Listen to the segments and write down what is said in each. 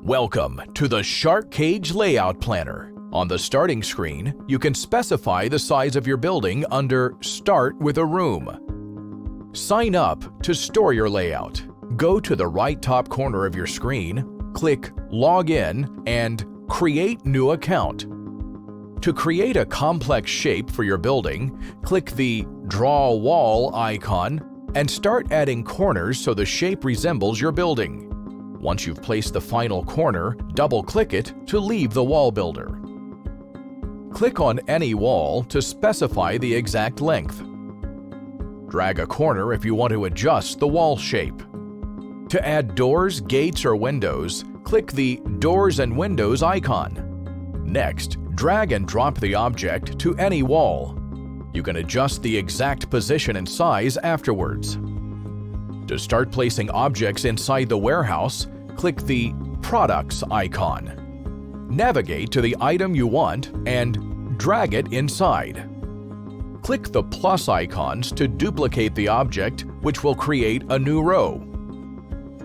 Welcome to the SHARKCAGE Layout Planner. On the starting screen, you can specify the size of your building under Start with a Room. Sign up to store your layout. Go to the right top corner of your screen, click Log In and Create New Account. To create a complex shape for your building, click the Draw Wall icon and start adding corners so the shape resembles your building. Once you've placed the final corner, double-click it to leave the wall builder. Click on any wall to specify the exact length. Drag a corner if you want to adjust the wall shape. To add doors, gates, or windows, click the Doors and Windows icon. Next, drag and drop the object to any wall. You can adjust the exact position and size afterwards. To start placing objects inside the warehouse, click the Products icon. Navigate to the item you want and drag it inside. Click the plus icons to duplicate the object, which will create a new row.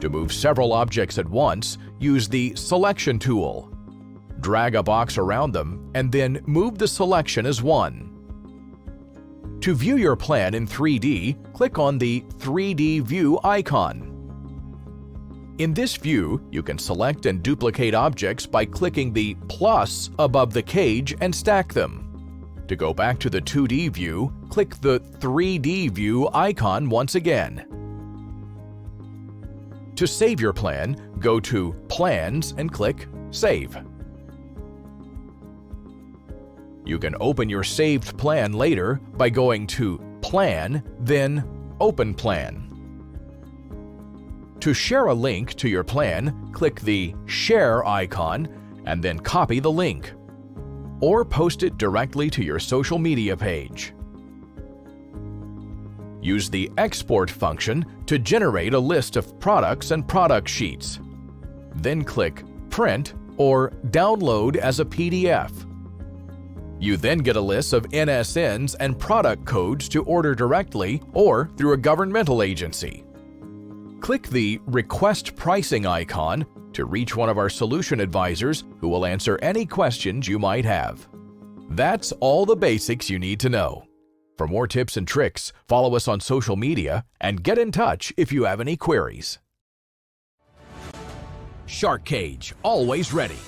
To move several objects at once, use the Selection tool. Drag a box around them and then move the selection as one. To view your plan in 3D, click on the 3D View icon. In this view, you can select and duplicate objects by clicking the plus above the cage and stack them. To go back to the 2D view, click the 3D View icon once again. To save your plan, go to Plans and click Save. You can open your saved plan later by going to Plan, then Open Plan. To share a link to your plan, click the Share icon and then copy the link, or post it directly to your social media page. Use the Export function to generate a list of products and product sheets. Then click Print or Download as a PDF. You then get a list of NSNs and product codes to order directly or through a governmental agency. Click the Request Pricing icon to reach one of our solution advisors who will answer any questions you might have. That's all the basics you need to know. For more tips and tricks, follow us on social media and get in touch if you have any queries. SHARKCAGE, always ready.